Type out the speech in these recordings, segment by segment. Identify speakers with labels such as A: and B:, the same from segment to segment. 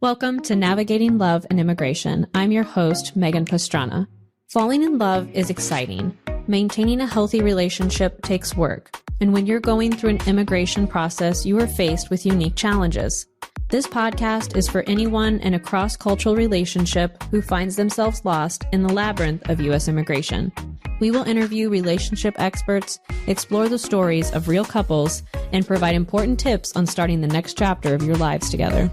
A: Welcome to Navigating Love and Immigration. I'm your host, Megan Pastrana. Falling in love is exciting. Maintaining a healthy relationship takes work. And when you're going through an immigration process, you are faced with unique challenges. This podcast is for anyone in a cross-cultural relationship who finds themselves lost in the labyrinth of U.S. immigration. We will interview relationship experts, explore the stories of real couples, and provide important tips on starting the next chapter of your lives together.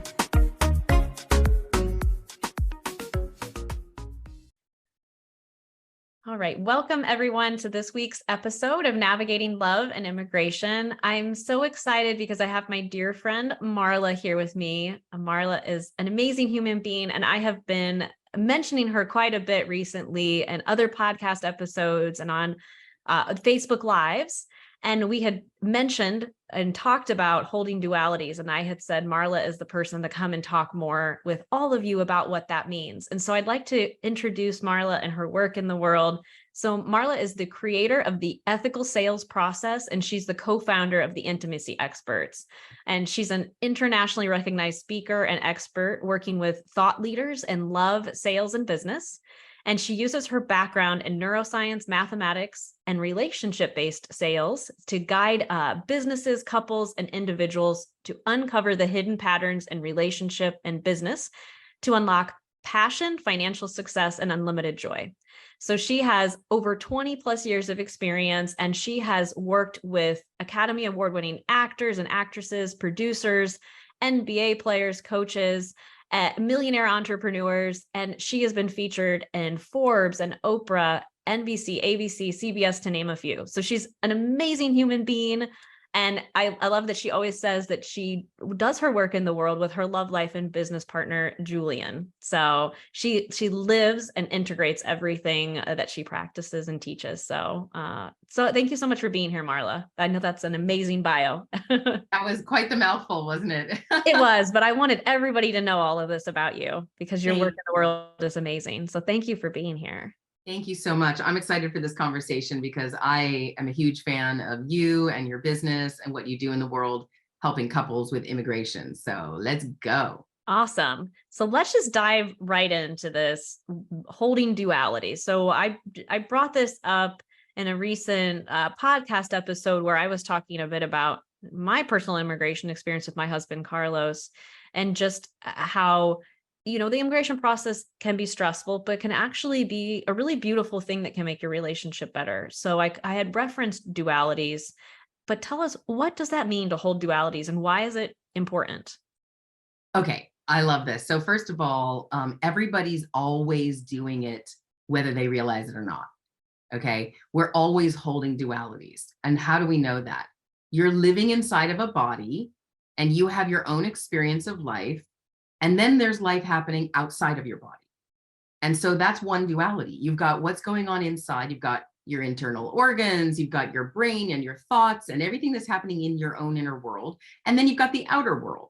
A: All right. Welcome, everyone, to this week's episode of Navigating Love and Immigration. I'm so excited because I have my dear friend Marla here with me. Marla is an amazing human being, and I have been mentioning her quite a bit recently in other podcast episodes and on Facebook Lives. And we had mentioned and talked about holding dualities. And I had said, Marla is the person to come and talk more with all of you about what that means. And so I'd like to introduce Marla and her work in the world. So Marla is the creator of the ethical sales process, and she's the co-founder of the Intimacy Experts. And she's an internationally recognized speaker and expert working with thought leaders in love, sales, and business. And she uses her background in neuroscience, mathematics, and relationship-based sales to guide businesses, couples, and individuals to uncover the hidden patterns in relationship and business to unlock passion, financial success, and unlimited joy. So she has over 20 plus years of experience, and she has worked with Academy Award-winning actors and actresses, producers, NBA players, coaches, millionaire entrepreneurs, and she has been featured in Forbes and Oprah, NBC, ABC, CBS, to name a few. So she's an amazing human being. And I love that she always says that she does her work in the world with her love life and business partner, Julian. So she lives and integrates everything that she practices and teaches. So thank you so much for being here, Marla. I know that's an amazing bio.
B: That was quite the mouthful, wasn't it?
A: It was, but I wanted everybody to know all of this about you because your work in the world is amazing. So thank you for being here.
B: Thank you so much. I'm excited for this conversation because I am a huge fan of you and your business and what you do in the world, helping couples with immigration. So let's go.
A: Awesome. So let's just dive right into this holding duality. So I brought this up in a recent podcast episode where I was talking a bit about my personal immigration experience with my husband, Carlos, and just how the immigration process can be stressful, but can actually be a really beautiful thing that can make your relationship better. So I had referenced dualities, but tell us, what does that mean to hold dualities and why is it important?
B: Okay, I love this. So first of all, everybody's always doing it, whether they realize it or not. Okay, we're always holding dualities. And how do we know that? You're living inside of a body and you have your own experience of life. And then there's life happening outside of your body. And so that's one duality. You've got what's going on inside. You've got your internal organs, you've got your brain and your thoughts and everything that's happening in your own inner world. And then you've got the outer world.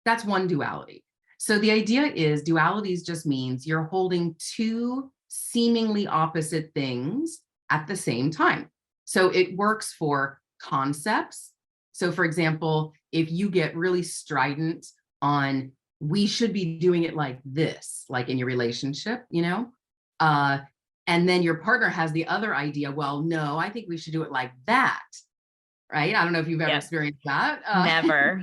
B: That's one duality. So the idea is dualities just means you're holding two seemingly opposite things at the same time. So it works for concepts. So for example, if you get really strident on we should be doing it like this, like in your relationship, and then your partner has the other idea. Well, no, I think we should do it like that. Right. I don't know if you've ever experienced that.
A: Never.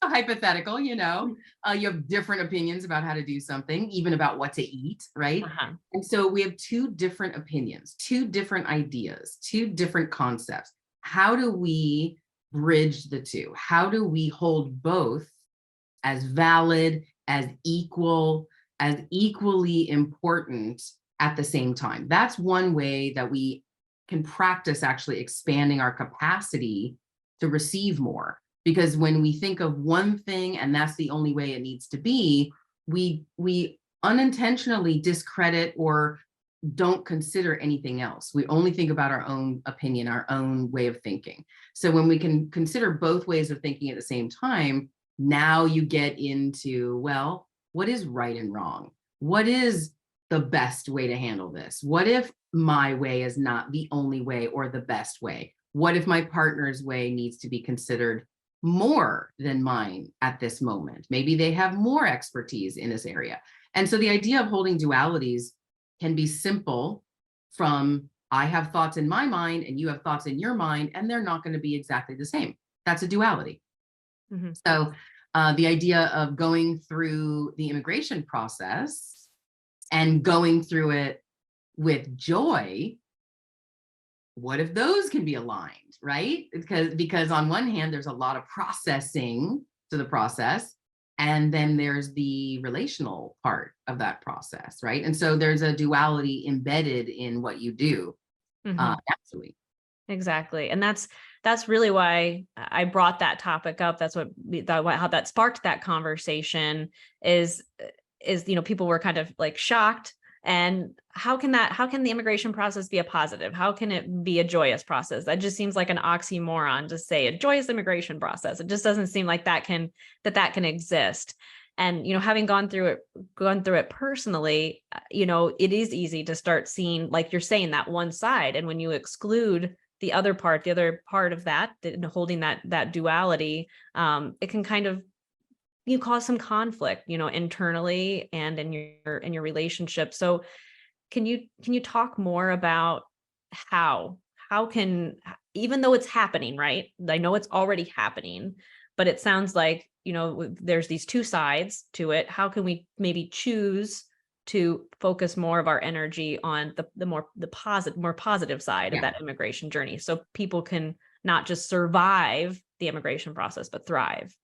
B: Hypothetical, you have different opinions about how to do something, even about what to eat. Right. Uh-huh. And so we have two different opinions, two different ideas, two different concepts. How do we bridge the two? How do we hold both as valid, as equal, as equally important at the same time? That's one way that we can practice actually expanding our capacity to receive more. Because when we think of one thing and that's the only way it needs to be, we unintentionally discredit or don't consider anything else. We only think about our own opinion, our own way of thinking. So when we can consider both ways of thinking at the same time, now you get into, well, what is right and wrong? What is the best way to handle this? What if my way is not the only way or the best way? What if my partner's way needs to be considered more than mine at this moment. Maybe they have more expertise in this area. And so the idea of holding dualities can be simple from I have thoughts in my mind and you have thoughts in your mind, and they're not going to be exactly the same. That's a duality.
A: Mhm.
B: So the idea of going through the immigration process and going through it with joy, what if those can be aligned, right? Because on one hand, there's a lot of processing to the process, and then there's the relational part of that process, right? And so there's a duality embedded in what you do.
A: Mhm.
B: Naturally.
A: Exactly. And that's really why I brought that topic up. That's how that sparked that conversation is, people were kind of like shocked. And how can the immigration process be a positive? How can it be a joyous process? That just seems like an oxymoron to say a joyous immigration process. It just doesn't seem like that can exist. And having gone through it personally, it is easy to start seeing, like you're saying, that one side. And when you exclude the other part of that, holding that duality, it can kind of cause some conflict, internally and in your relationship. So can you talk more about how can, even though it's happening, right? I know it's already happening, but it sounds like, there's these two sides to it. How can we maybe choose to focus more of our energy on the more positive side of
B: Yeah.
A: that immigration journey, so people can not just survive the immigration process, but thrive?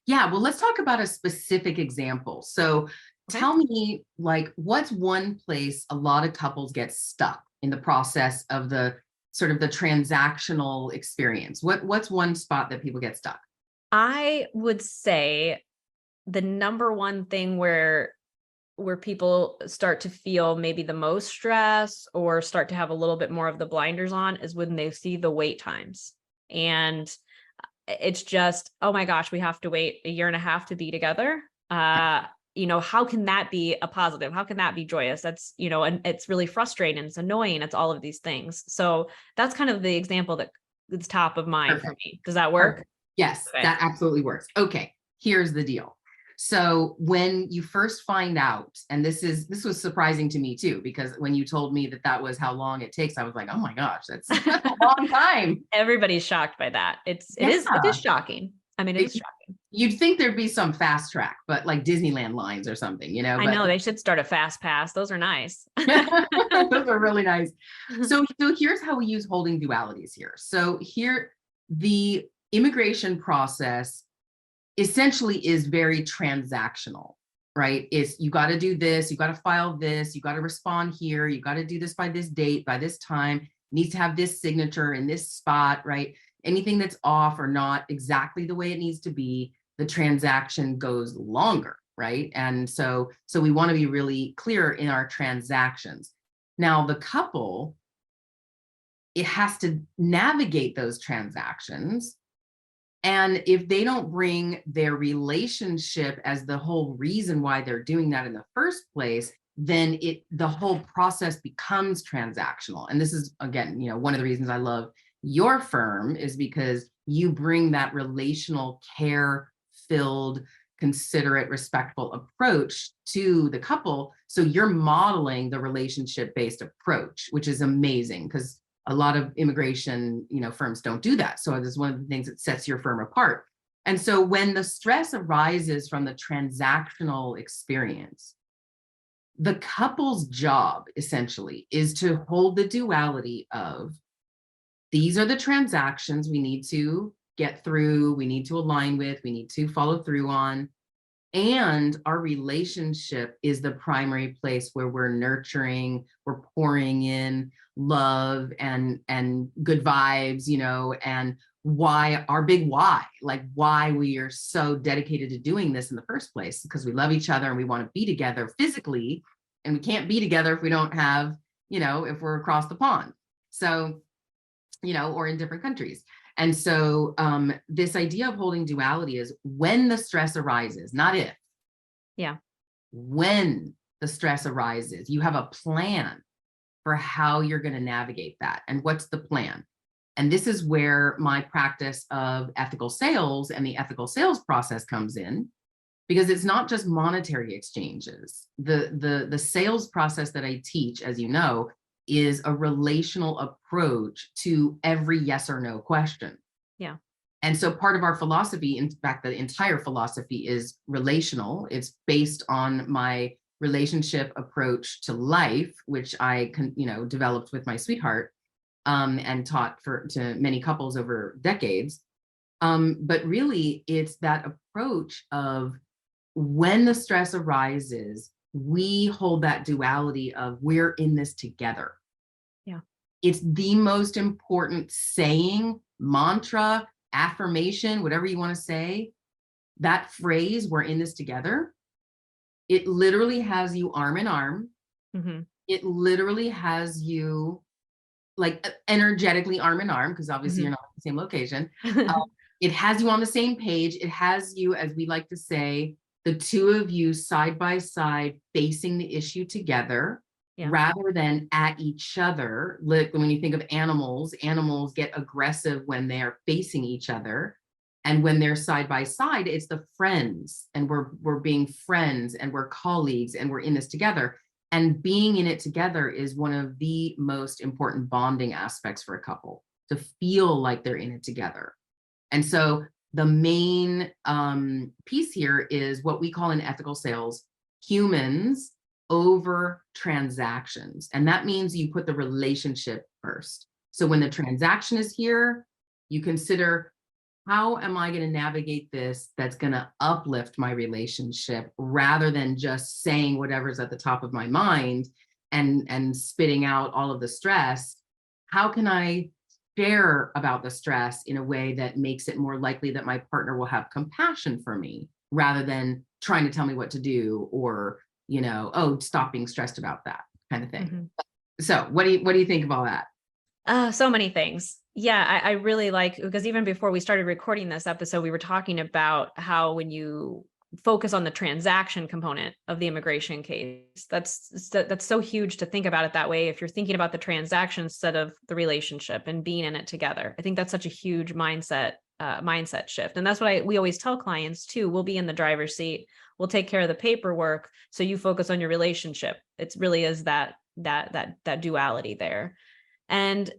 B: Yeah. Well, let's talk about a specific example. So
A: Okay.
B: tell me, like, what's one place a lot of couples get stuck in the process of the sort of the transactional experience? What's one spot that people get stuck?
A: I would say the number one thing where people start to feel maybe the most stress or start to have a little bit more of the blinders on is when they see the wait times. And it's just, oh my gosh, we have to wait a year and a half to be together. How can that be a positive? How can that be joyous? That's, and it's really frustrating. It's annoying. It's all of these things. So that's kind of the example that is top of mind for
B: Perfect.
A: me. Does that work?
B: Perfect. Yes,
A: Okay.
B: that absolutely works. Okay, here's the deal. So when you first find out, and this was surprising to me too, because when you told me that that was how long it takes, I was like, oh my gosh, that's a long time.
A: Everybody's shocked by that.
B: Yeah.
A: It is shocking. I mean, it is
B: It-
A: shocking.
B: you'd think there'd be some fast track, but like Disneyland lines or something,
A: I
B: but
A: know they should start a fast pass. Those are nice.
B: those are really nice. So here's how we use holding dualities here. So here, the immigration process essentially is very transactional, right? It's you got to do this, you got to file this, you got to respond here, you got to do this by this date, by this time, it needs to have this signature in this spot, right? Anything that's off or not exactly the way it needs to be, the transaction goes longer, right? And so we want to be really clear in our transactions. Now, the couple, it has to navigate those transactions, and if they don't bring their relationship as the whole reason why they're doing that in the first place, then the whole process becomes transactional. And this is, again, one of the reasons I love your firm is because you bring that relational care filled, considerate, respectful approach to the couple. So you're modeling the relationship based approach, which is amazing because a lot of immigration, firms don't do that. So this is one of the things that sets your firm apart. And so when the stress arises from the transactional experience, the couple's job essentially is to hold the duality of these are the transactions we need to get through, we need to align with, we need to follow through on. And our relationship is the primary place where we're nurturing, we're pouring in love and good vibes, and why our big why, like why we are so dedicated to doing this in the first place, because we love each other and we want to be together physically, and we can't be together if we don't have, if we're across the pond. So, or in different countries. And so this idea of holding duality is when the stress arises, not if.
A: Yeah.
B: When the stress arises, you have a plan for how you're going to navigate that. And what's the plan? And this is where my practice of ethical sales and the ethical sales process comes in, because it's not just monetary exchanges. The sales process that I teach, as you know, is a relational approach to every yes or no question.
A: Yeah.
B: And so part of our philosophy, in fact, the entire philosophy is relational. It's based on my relationship approach to life, which I developed with my sweetheart, and taught to many couples over decades. But really, it's that approach of, when the stress arises, we hold that duality of, we're in this together.
A: Yeah.
B: It's the most important saying, mantra, affirmation, whatever you want to say. That phrase, we're in this together, it literally has you arm in arm.
A: Mm-hmm.
B: It literally has you like energetically arm in arm, because obviously you're not at the same location. It has you on the same page. It has you, as we like to say, the two of you side by side facing the issue together,
A: Yeah.
B: rather than at each other. Like when you think of animals, animals get aggressive when they're facing each other. And when they're side by side, it's the friends, and we're being friends, and we're colleagues, and we're in this together. And being in it together is one of the most important bonding aspects for a couple, to feel like they're in it together. And so the main piece here is what we call in ethical sales, humans over transactions. And that means you put the relationship first. So when the transaction is here, you consider, how am I going to navigate this that's going to uplift my relationship, rather than just saying whatever's at the top of my mind and spitting out all of the stress? How can I share about the stress in a way that makes it more likely that my partner will have compassion for me, rather than trying to tell me what to do, or, oh, stop being stressed about that kind of thing.
A: Mm-hmm.
B: So what do you think of all that?
A: So many things. Yeah, I really like, because even before we started recording this episode, we were talking about how when you focus on the transaction component of the immigration case, that's so huge to think about it that way. If you're thinking about the transaction instead of the relationship and being in it together, I think that's such a huge mindset shift. And that's what we always tell clients too. We'll be in the driver's seat. We'll take care of the paperwork, so you focus on your relationship. It really is that duality there. And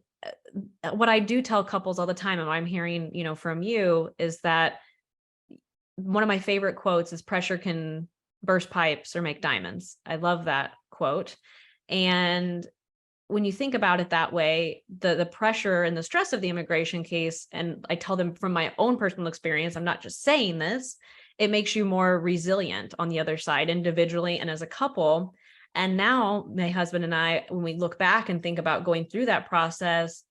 A: what I do tell couples all the time, and I'm hearing, from you, is that one of my favorite quotes is, pressure can burst pipes or make diamonds. I love that quote. And when you think about it that way, the pressure and the stress of the immigration case, and I tell them from my own personal experience, I'm not just saying this, it makes you more resilient on the other side, individually and as a couple. And now my husband and I, when we look back and think about going through that process,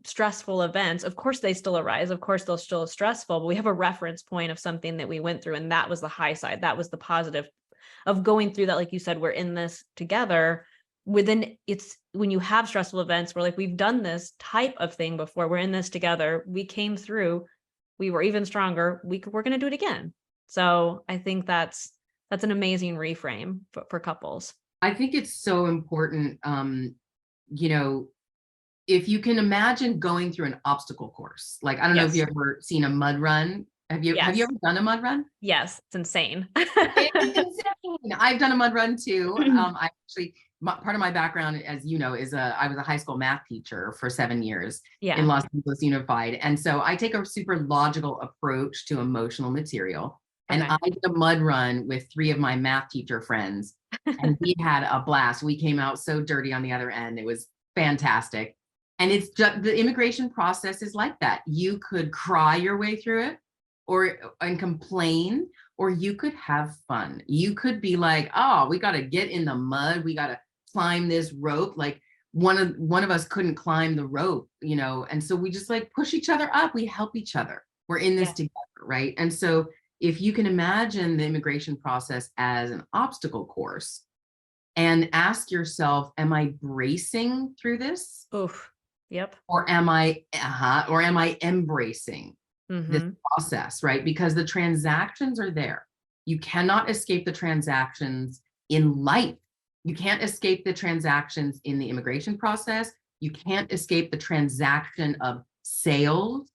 A: stressful events, of course they still arise. Of course they're still stressful, but we have a reference point of something that we went through. And that was the high side. That was the positive of going through that. Like you said, we're in this together. It's when you have stressful events, we're like, we've done this type of thing before. We're in this together. We came through. We were even stronger. We're going to do it again. So I think that's an amazing reframe for couples.
B: I think it's so important, if you can imagine going through an obstacle course. Like, I don't know if you've ever seen a mud run. Have you ever done a mud run?
A: Yes, it's insane.
B: It's insane. I've done a mud run too. I actually, part of my background, as you know, is I was a high school math teacher for 7 years in Los Angeles Unified. And so I take a super logical approach to emotional material. And I did a mud run with 3 of my math teacher friends, and we had a blast. We came out so dirty on the other end. It was fantastic. And it's just, the immigration process is like that. You could cry your way through it, and complain, or you could have fun. You could be like, oh, we got to get in the mud. We got to climb this rope. Like one of us couldn't climb the rope, and so we just like push each other up. We help each other. We're in this together, right? And so if you can imagine the immigration process as an obstacle course, and ask yourself, am I bracing through this?
A: Oof. Yep.
B: Or am I embracing this process, right? Because the transactions are there. You cannot escape the transactions in life. You can't escape the transactions in the immigration process. You can't escape the transaction of sales.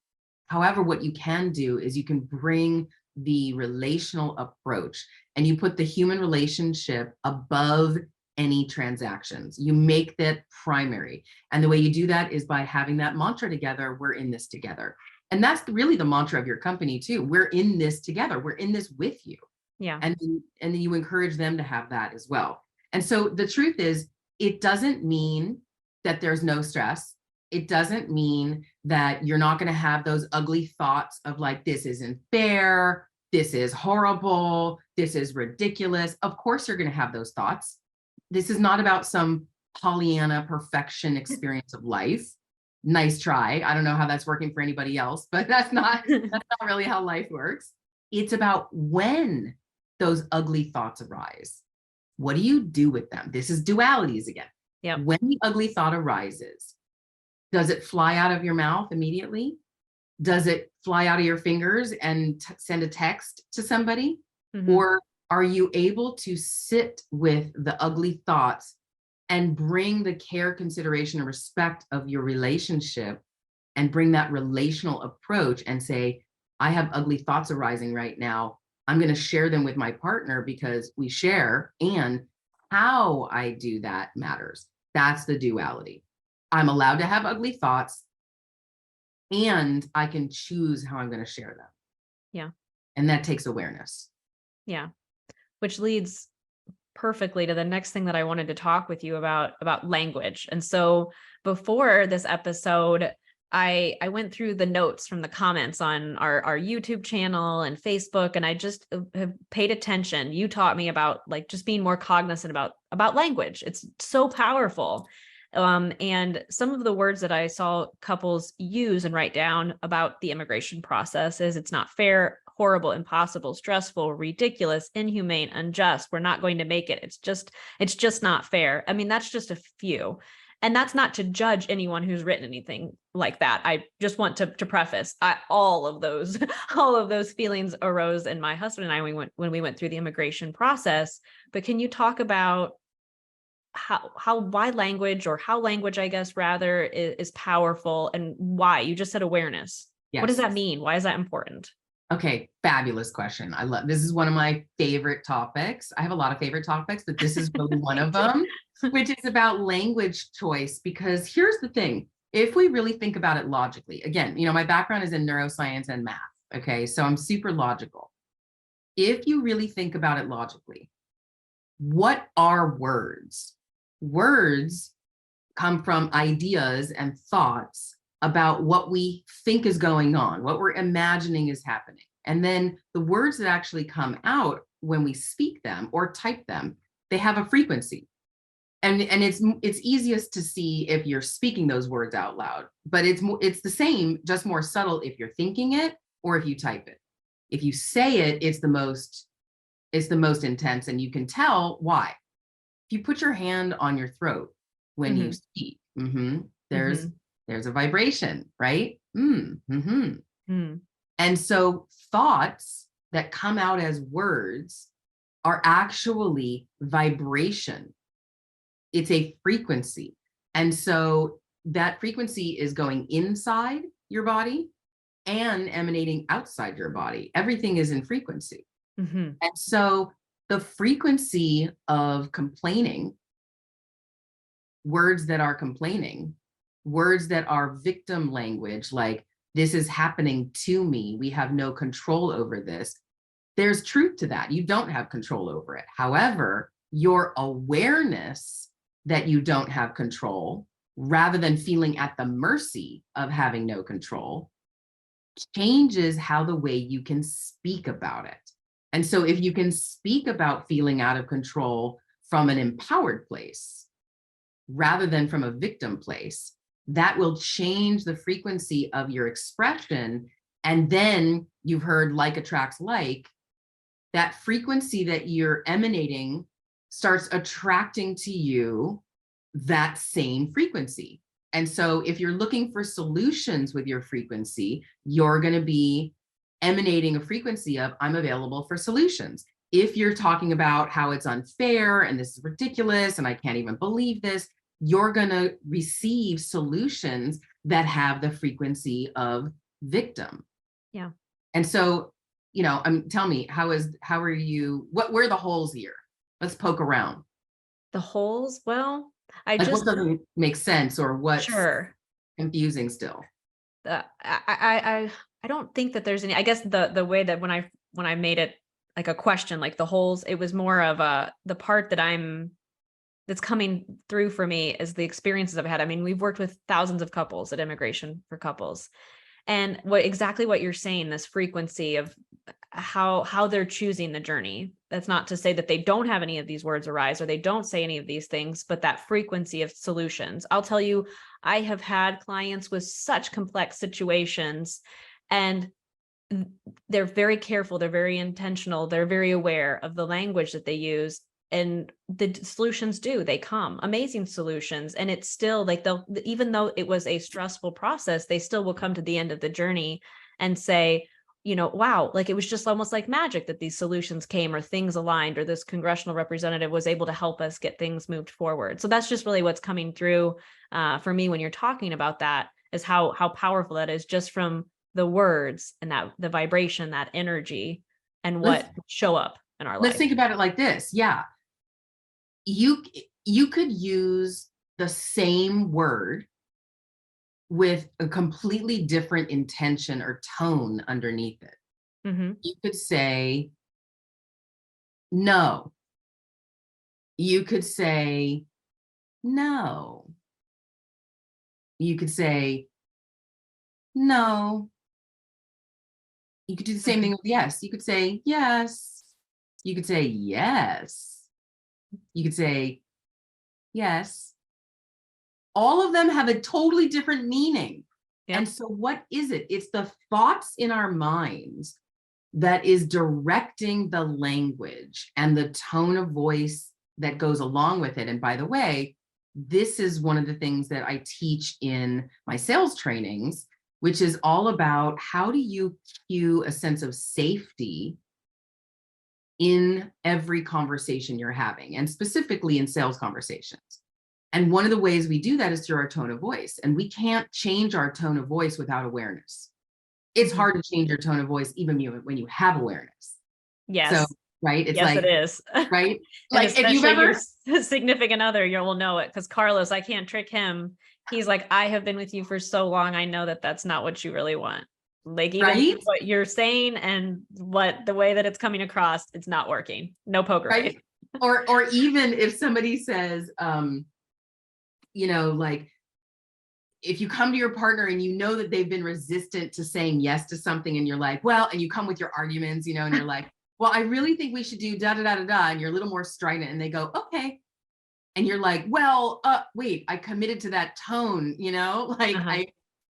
B: However, what you can do is you can bring the relational approach and you put the human relationship above any transactions. You make that primary. And the way you do that is by having that mantra together, we're in this together. And that's really the mantra of your company too. We're in this together. We're in this with you.
A: Yeah.
B: And then you encourage them to have that as well. And so the truth is, it doesn't mean that there's no stress. It doesn't mean that you're not going to have those ugly thoughts of like, this isn't fair, this is horrible, this is ridiculous. Of course, you're going to have those thoughts. This is not about some Pollyanna perfection experience of life. Nice try. I don't know how that's working for anybody else, but that's not really how life works. It's about when those ugly thoughts arise. What do you do with them? This is dualities again.
A: Yeah.
B: When the ugly thought arises, does it fly out of your mouth immediately? Does it fly out of your fingers and send a text to somebody?
A: Mm-hmm.
B: Or are you able to sit with the ugly thoughts and bring the care, consideration, and respect of your relationship and bring that relational approach and say, I have ugly thoughts arising right now. I'm going to share them with my partner because we share, and how I do that matters. That's the duality. I'm allowed to have ugly thoughts and I can choose how I'm going to share them.
A: Yeah.
B: And that takes awareness.
A: Yeah. Which leads perfectly to the next thing that I wanted to talk with you about language. And so before this episode, I went through the notes from the comments on our YouTube channel and Facebook, and I just have paid attention. You taught me about like just being more cognizant about language. It's so powerful. And some of the words that I saw couples use and write down about the immigration process is it's not fair, horrible, impossible, stressful, ridiculous, inhumane, unjust. We're not going to make it. It's just not fair. I mean, that's just a few. And that's not to judge anyone who's written anything like that. I just want to preface all of those feelings arose in my husband and I when we went through the immigration process. But can you talk about why language, or how language, I guess, rather, is powerful, and why? You just said awareness. Yes. What does that mean? Why is that important?
B: Okay, fabulous question. I love this. Is one of my favorite topics. I have a lot of favorite topics, but this is really one of them, which is about language choice. Because here's the thing: if we really think about it logically, again, my background is in neuroscience and math. Okay, so I'm super logical. If you really think about it logically, what are words? Words come from ideas and thoughts about what we think is going on, what we're imagining is happening. And then the words that actually come out when we speak them or type them, they have a frequency. And it's easiest to see if you're speaking those words out loud, but it's the same, just more subtle if you're thinking it or if you type it. If you say it, it's the most intense, and you can tell why. If you put your hand on your throat when you speak, there's a vibration, right? And so thoughts that come out as words are actually vibration. It's a frequency. And so that frequency is going inside your body and emanating outside your body. Everything is in frequency. And so the frequency of complaining, words that are complaining, words that are victim language, like this is happening to me, we have no control over this. There's truth to that. You don't have control over it. However, your awareness that you don't have control, rather than feeling at the mercy of having no control, changes how the way you can speak about it. And so if you can speak about feeling out of control from an empowered place, rather than from a victim place, that will change the frequency of your expression. And then you've heard like attracts like, that frequency that you're emanating starts attracting to you that same frequency. And so if you're looking for solutions with your frequency, you're going to be emanating a frequency of I'm available for solutions. If you're talking about how it's unfair and this is ridiculous and I can't even believe this, you're going to receive solutions that have the frequency of victim.
A: Yeah.
B: And so, tell me, how are you, where are the holes here? Let's poke around.
A: The holes. Well, I
B: Like what
A: just,
B: doesn't make sense or what's
A: sure.
B: confusing still?
A: I don't think that there's any, I guess the way that when I made it like a question, like the holes, it was more of the part that's coming through for me is the experiences I've had. I mean, we've worked with thousands of couples at Immigration for Couples. And exactly what you're saying, this frequency of how they're choosing the journey. That's not to say that they don't have any of these words arise or they don't say any of these things, but that frequency of solutions. I'll tell you, I have had clients with such complex situations, and they're very careful, they're very intentional, they're very aware of the language that they use, and the solutions they come, amazing solutions. And it's still like, even though it was a stressful process, they still will come to the end of the journey and say, wow, like it was just almost like magic that these solutions came, or things aligned, or this congressional representative was able to help us get things moved forward. So that's just really what's coming through for me when you're talking about that, is how powerful that is, just from the words and that the vibration, that energy, and
B: Let's
A: what show up in our
B: let's
A: life.
B: think about it like this. Yeah. You could use the same word with a completely different intention or tone underneath it.
A: Mm-hmm.
B: You could say no. You could say no. You could say no. You could do the same thing with yes. You could say yes. You could say yes. You could say yes. All of them have a totally different meaning.
A: Yep.
B: And so what is it? It's the thoughts in our minds that is directing the language and the tone of voice that goes along with it. And by the way, this is one of the things that I teach in my sales trainings, which is all about how do you cue a sense of safety in every conversation you're having, and specifically in sales conversations. And one of the ways we do that is through our tone of voice. And we can't change our tone of voice without awareness. It's hard to change your tone of voice even when you have awareness.
A: Yes.
B: So, right? It's
A: yes,
B: like,
A: it is.
B: right?
A: And
B: Like if you've
A: especially
B: ever,
A: your significant other, you will know it, because Carlos, I can't trick him. He's like, I have been with you for so long. I know that that's not what you really want. Like, even
B: right?
A: what you're saying and the way that it's coming across, it's not working. No poker
B: Right.
A: face.
B: Or even if somebody says, like if you come to your partner and you know that they've been resistant to saying yes to something, and you're like, well, and you come with your arguments, and you're like, well, I really think we should do da da da da da, and you're a little more strident, and they go, okay. And you're like, well, wait, I committed to that tone, like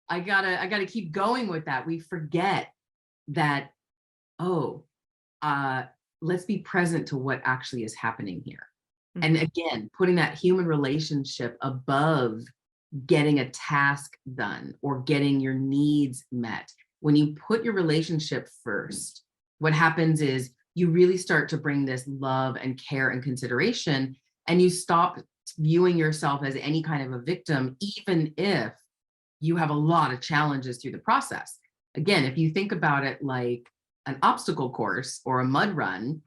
B: I gotta keep going with that. We forget that, let's be present to what actually is happening here.
A: Mm-hmm.
B: And again, putting that human relationship above getting a task done or getting your needs met. When you put your relationship first, what happens is you really start to bring this love and care and consideration, and you stop viewing yourself as any kind of a victim, even if you have a lot of challenges through the process. Again, if you think about it like an obstacle course or a mud run,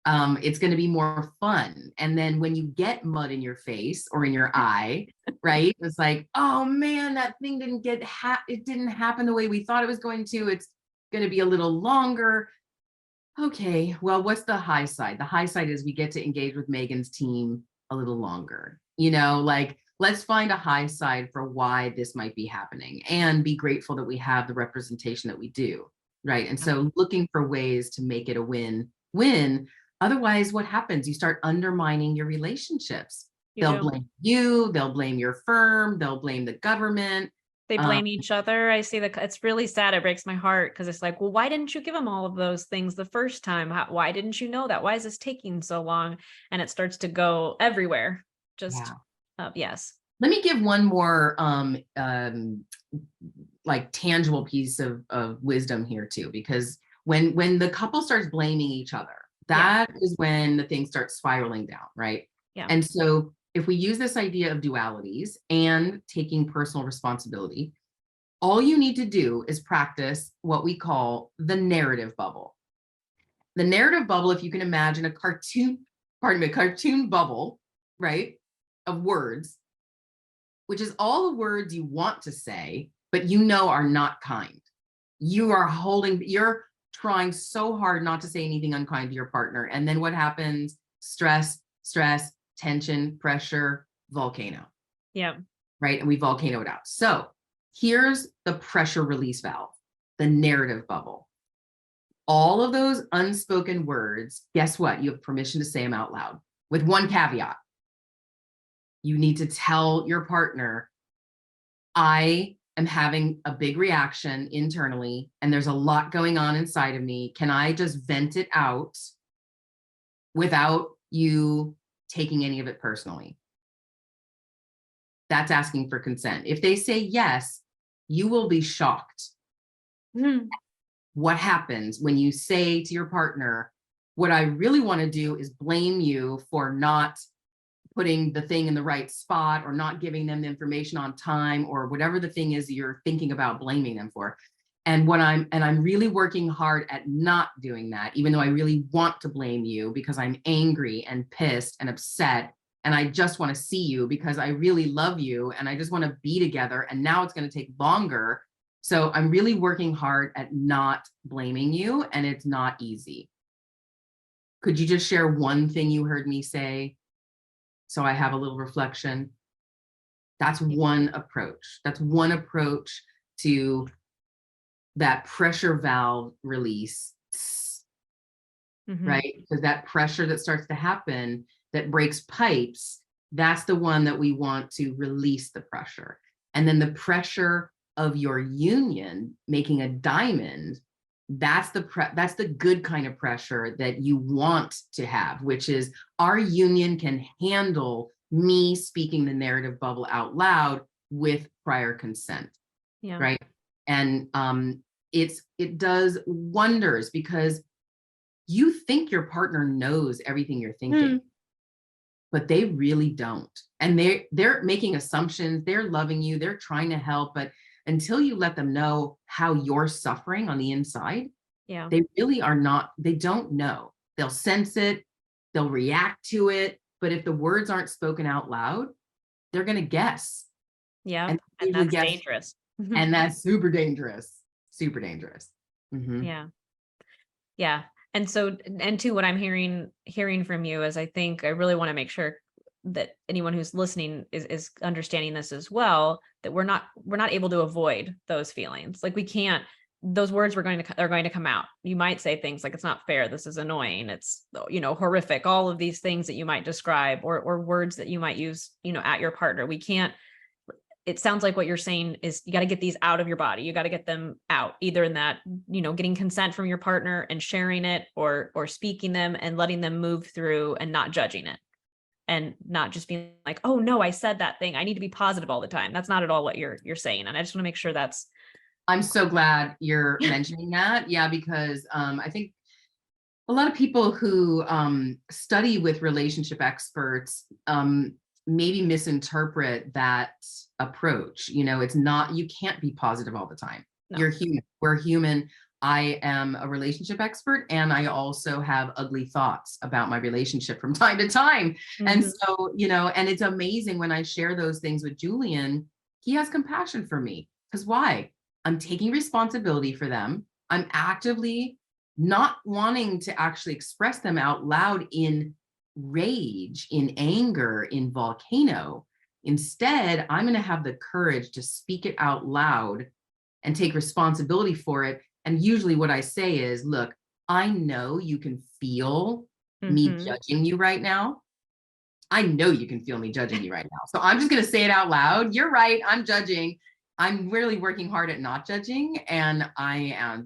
B: it's going to be more fun. And then when you get mud in your face or in your eye, right? It's like, oh man, that thing didn't it didn't happen the way we thought it was going to. It's going to be a little longer. Okay, well, what's the high side? The high side is we get to engage with Megan's team a little longer. Like let's find a high side for why this might be happening, and be grateful that we have the representation that we do, right? And so looking for ways to make it a win-win. Otherwise, what happens? You start undermining your relationships. They'll blame you, they'll blame your firm, they'll blame the government.
A: They blame each other. I see that. It's really sad. It breaks my heart, because it's like, well, why didn't you give them all of those things the first time? Why didn't you know that? Why is this taking so long? And it starts to go everywhere. Just, yes.
B: Let me give one more like tangible piece of wisdom here too, because when the couple starts blaming each other, that is when the thing starts spiraling down, right?
A: Yeah.
B: And so if we use this idea of dualities and taking personal responsibility, All you need to do is practice what we call the narrative bubble. The narrative bubble, if you can imagine a cartoon bubble, right, of words, which is all the words you want to say, but you know are not kind. You're trying so hard not to say anything unkind to your partner. And then what happens? Stress, tension, pressure, volcano.
A: Yeah.
B: Right? And we volcano it out. So here's the pressure release valve, the narrative bubble. All of those unspoken words, guess what? You have permission to say them out loud with one caveat. You need to tell your partner, I am having a big reaction internally and there's a lot going on inside of me. Can I just vent it out without you taking any of it personally? That's asking for consent. If they say yes, you will be shocked.
A: Mm-hmm.
B: What happens when you say to your partner, what I really want to do is blame you for not putting the thing in the right spot or not giving them the information on time or whatever the thing is you're thinking about blaming them for. And I'm really working hard at not doing that, even though I really want to blame you because I'm angry and pissed and upset. And I just want to see you because I really love you and I just want to be together. And now it's going to take longer. So I'm really working hard at not blaming you and it's not easy. Could you just share one thing you heard me say? So I have a little reflection. That's one approach. That's one approach to that pressure valve release, right? Because that pressure that starts to happen that breaks pipes, that's the one that we want to release the pressure. And then the pressure of your union making a diamond, that's the good kind of pressure that you want to have, which is our union can handle me speaking the narrative bubble out loud with prior consent. Yeah. Right. And it does wonders because you think your partner knows everything you're thinking, but they really don't. And they're making assumptions, they're loving you, they're trying to help, but until you let them know how you're suffering on the inside, they really are not, they don't know. They'll sense it, they'll react to it, but if the words aren't spoken out loud, they're going to guess.
A: Yeah. And that's dangerous.
B: And that's super dangerous. Super dangerous.
A: Yeah. Yeah. And so, and too, what I'm hearing from you is I think I really want to make sure that anyone who's listening is understanding this as well, that we're not able to avoid those feelings. Like we can't, those words are going to come out. You might say things like, it's not fair. This is annoying. It's, horrific. All of these things that you might describe or words that you might use, at your partner. We can't, it sounds like what you're saying is you got to get these out of your body. You got to get them out, either in that, getting consent from your partner and sharing it or speaking them and letting them move through and not judging it. And not just being like, oh no, I said that thing. I need to be positive all the time. That's not at all what you're saying. And I just want to make sure that's.
B: I'm so glad you're mentioning that. Yeah, because I think a lot of people who study with relationship experts maybe misinterpret that approach. It's not, you can't be positive all the time. No. You're human. We're human. I am a relationship expert and I also have ugly thoughts about my relationship from time to time. And so, and it's amazing when I share those things with Julian, he has compassion for me. Because why? I'm taking responsibility for them. I'm actively not wanting to actually express them out loud in rage, in anger, in volcano. Instead, I'm going to have the courage to speak it out loud and take responsibility for it. And usually what I say is, look, I know you can feel me judging you right now. I know you can feel me judging you right now. So I'm just going to say it out loud. You're right. I'm judging. I'm really working hard at not judging. And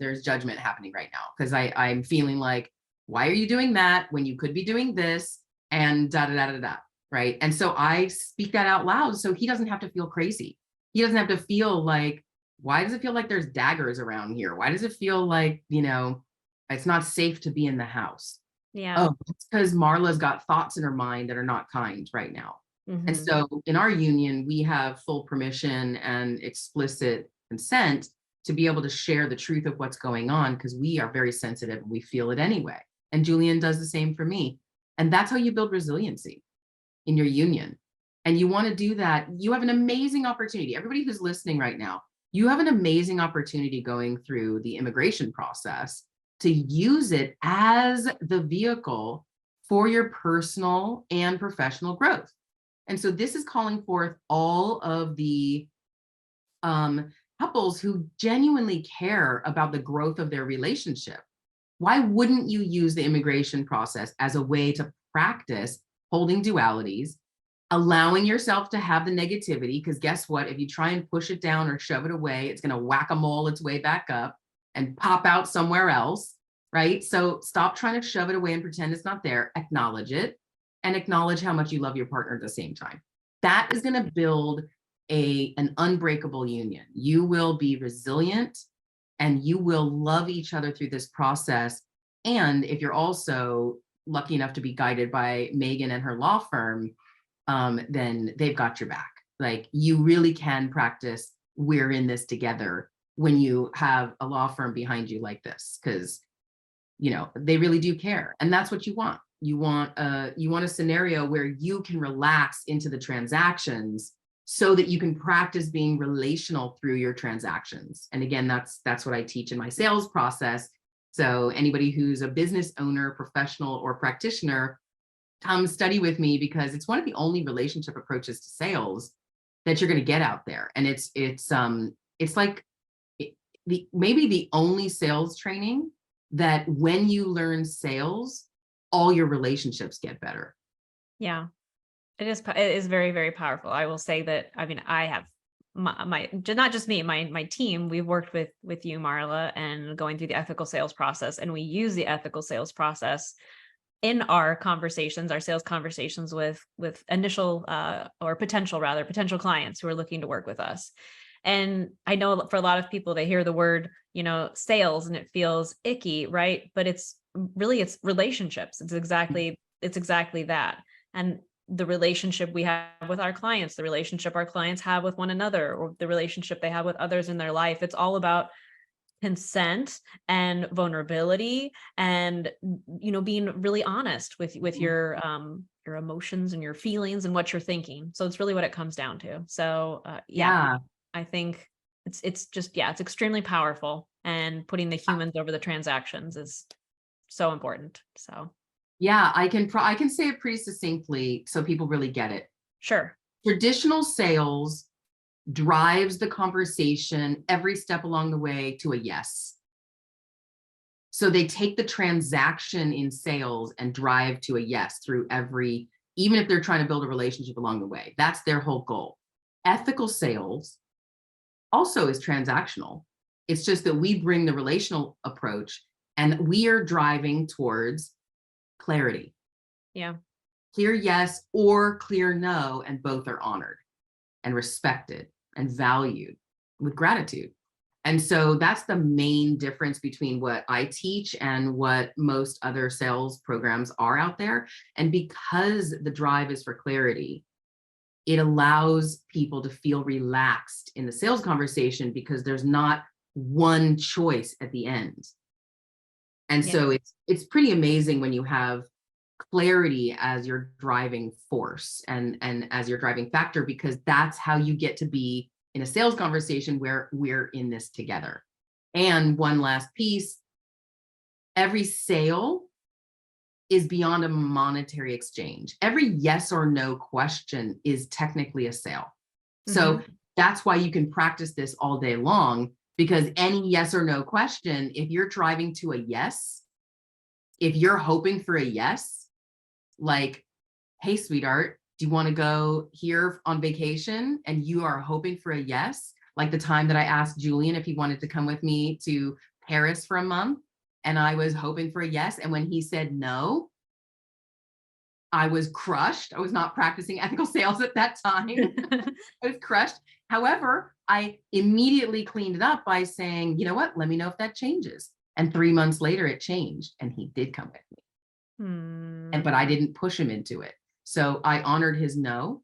B: there's judgment happening right now because I'm feeling like, why are you doing that when you could be doing this? And da, da, da, da, da. Right. And so I speak that out loud so he doesn't have to feel crazy. He doesn't have to feel like, why does it feel like there's daggers around here? Why does it feel like, it's not safe to be in the house? Yeah. Oh, it's because Marla's got thoughts in her mind that are not kind right now. And so in our union, we have full permission and explicit consent to be able to share the truth of what's going on, because we are very sensitive and we feel it anyway. And Julian does the same for me. And that's how you build resiliency in your union. And you want to do that. You have an amazing opportunity. Everybody who's listening right now, you have an amazing opportunity going through the immigration process to use it as the vehicle for your personal and professional growth. And so this is calling forth all of the couples who genuinely care about the growth of their relationship. Why wouldn't you use the immigration process as a way to practice holding dualities, allowing yourself to have the negativity? Because guess what? If you try and push it down or shove it away, it's going to whack-a-mole its way back up and pop out somewhere else, right? So stop trying to shove it away and pretend it's not there. Acknowledge it, and acknowledge how much you love your partner at the same time. That is going to build an unbreakable union. You will be resilient and you will love each other through this process. And if you're also lucky enough to be guided by Megan and her law firm, then they've got your back. Like, you really can practice we're in this together when you have a law firm behind you like this, because they really do care. And that's what you want. You want a scenario where you can relax into the transactions so that you can practice being relational through your transactions. And again, that's what I teach in my sales process. So anybody who's a business owner, professional, or practitioner, come study with me, because it's one of the only relationship approaches to sales that you're going to get out there. And it's like maybe the only sales training that when you learn sales, all your relationships get better.
A: Yeah. It is very, very powerful. I will say that, I mean, I have my not just me, my team, we've worked with you, Marla, and going through the ethical sales process. And we use the ethical sales process in our conversations, our sales conversations with initial or potential clients who are looking to work with us. And I know for a lot of people, they hear the word, sales, and it feels icky, right? But it's relationships. It's exactly that. And the relationship we have with our clients, the relationship our clients have with one another, or the relationship they have with others in their life. It's all about consent and vulnerability, and being really honest with your emotions and your feelings and what you're thinking. So it's really what it comes down to. So
B: Yeah.
A: I think it's just, it's extremely powerful, and putting the humans over the transactions is so important. So
B: Yeah, I can say it pretty succinctly so people really get it.
A: sure.
B: Traditional sales drives the conversation every step along the way to a yes. So they take the transaction in sales and drive to a yes through even if they're trying to build a relationship along the way. That's their whole goal. Ethical sales also is transactional. It's just that we bring the relational approach, and we are driving towards clarity.
A: Yeah.
B: Clear yes or clear no, and both are honored and respected and valued with gratitude. And so that's the main difference between what I teach and what most other sales programs are out there. And because the drive is for clarity, it allows people to feel relaxed in the sales conversation, because there's not one choice at the end. And so it's pretty amazing when you have clarity as your driving force and as your driving factor, because that's how you get to be in a sales conversation where we're in this together. And one last piece, every sale is beyond a monetary exchange. Every yes or no question is technically a sale. So that's why you can practice this all day long, because any yes or no question, if you're driving to a yes, if you're hoping for a yes, like, hey, sweetheart, do you want to go here on vacation? And you are hoping for a yes. Like the time that I asked Julian if he wanted to come with me to Paris for a month, and I was hoping for a yes. And when he said no, I was crushed. I was not practicing ethical sales at that time. I was crushed. However, I immediately cleaned it up by saying, you know what, let me know if that changes. And 3 months later, it changed, and he did come with me. But I didn't push him into it. So I honored his no.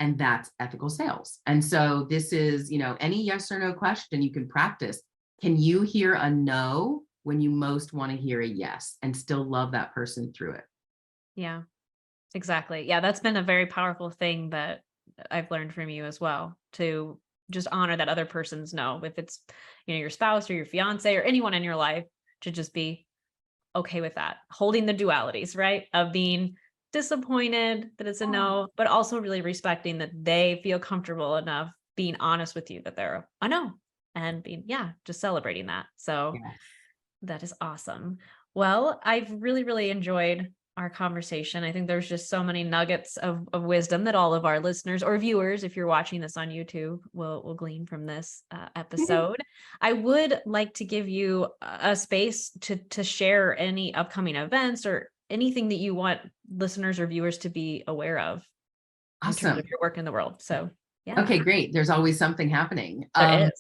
B: And that's ethical sales. And so this is, any yes or no question you can practice. Can you hear a no when you most want to hear a yes and still love that person through it?
A: Yeah, exactly. Yeah, that's been a very powerful thing that I've learned from you as well, to just honor that other person's no. If it's, your spouse or your fiance or anyone in your life, to just be okay with that. Holding the dualities, right? Of being disappointed that it's a no, but also really respecting that they feel comfortable enough being honest with you that they're a no, and being, yeah, just celebrating that. So
B: Yes.
A: that is awesome. Well, I've really, really enjoyed our conversation. I think there's just so many nuggets of wisdom that all of our listeners or viewers, if you're watching this on YouTube, will glean from this episode. I would like to give you a space to share any upcoming events or anything that you want listeners or viewers to be aware of in terms of
B: Awesome.
A: your work in the world. So yeah,
B: Okay, great. There's always something happening.
A: there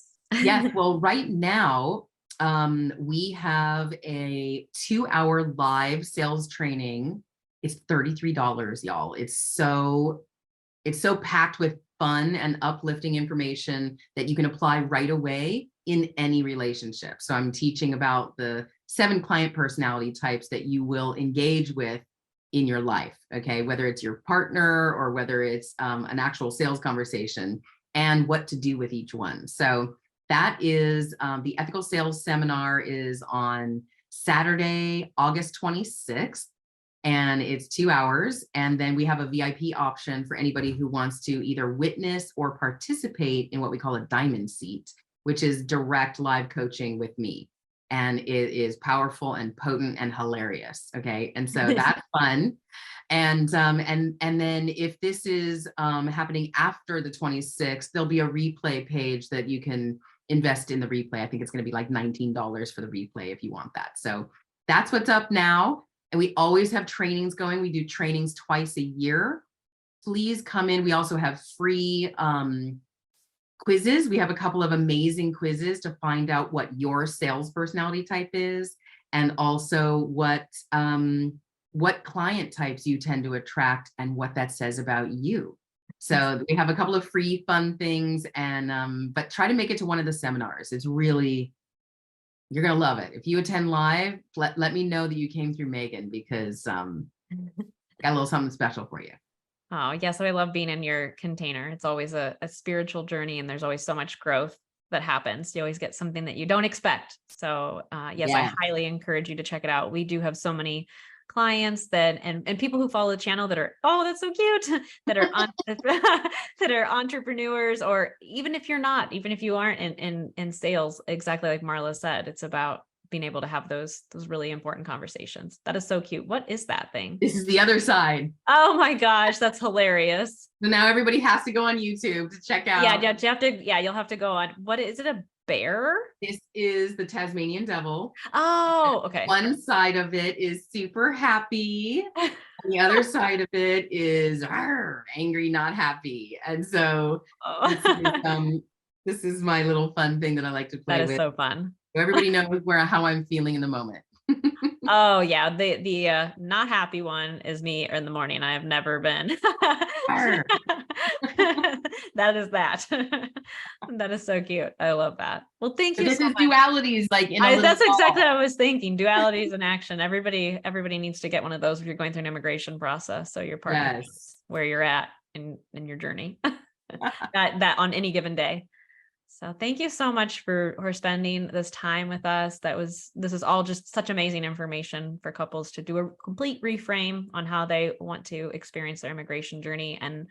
B: Yes,
A: is.
B: well, right now, we have a 2-hour live sales training. It's $33, y'all. It's so packed with fun and uplifting information that you can apply right away in any relationship. So I'm teaching about the 7 client personality types that you will engage with in your life, okay? Whether it's your partner or whether it's an actual sales conversation, and what to do with each one. So that is the ethical sales seminar is on Saturday, August 26th, and it's 2 hours. And then we have a VIP option for anybody who wants to either witness or participate in what we call a diamond seat, which is direct live coaching with me. And it is powerful and potent and hilarious. Okay. And so that's fun. And then if this is happening after the 26th, there'll be a replay page that you can invest in the replay. I think it's going to be like $19 for the replay if you want that. So that's what's up now. And we always have trainings going. We do trainings twice a year. Please come in. We also have free quizzes. We have a couple of amazing quizzes to find out what your sales personality type is, and also what client types you tend to attract and what that says about you. So we have a couple of free fun things, and but try to make it to one of the seminars. It's really, you're going to love it. If you attend live, let me know that you came through Megan, because got a little something special for you.
A: Oh, yes. I love being in your container. It's always a spiritual journey, and there's always so much growth that happens. You always get something that you don't expect. So yes, I
B: Yeah.
A: highly encourage you to check it out. We do have so many clients that and people who follow the channel that are, oh, that's so cute, that are on that are entrepreneurs, or even if you're not, even if you aren't in sales, exactly like Marla said, it's about being able to have those really important conversations. That is so cute. What is that thing?
B: This is the other side.
A: Oh my gosh, that's hilarious.
B: So now everybody has to go on YouTube to check
A: Yeah,
B: out.
A: you have to, yeah, you'll have to go on. What is it, a bear?
B: This is the Tasmanian devil.
A: Oh, okay.
B: One side of it is super happy. And the other side of it is angry, not happy. And so this is,
A: Oh.
B: this is my little fun thing that I like to
A: That
B: play
A: is
B: with.
A: so fun.
B: So everybody knows how I'm feeling in the moment.
A: Oh yeah, the not happy one is me in the morning. I have never been.
B: Arr.
A: That is that. That is so cute. I love that. Well, thank
B: But
A: you
B: this
A: so
B: is
A: much.
B: dualities, like in a little
A: That's exactly
B: ball.
A: what I was thinking. Dualities in action. Everybody needs to get one of those if you're going through an immigration process, so your partner
B: Yes.
A: knows where you're at in your journey. That on any given day. So thank you so much for spending this time with us. This is all just such amazing information for couples to do a complete reframe on how they want to experience their immigration journey. And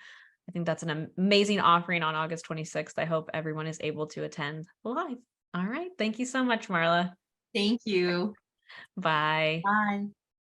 A: I think that's an amazing offering on August 26th. I hope everyone is able to attend live. All right. Thank you so much, Marla.
B: Thank you.
A: Bye.
B: Bye.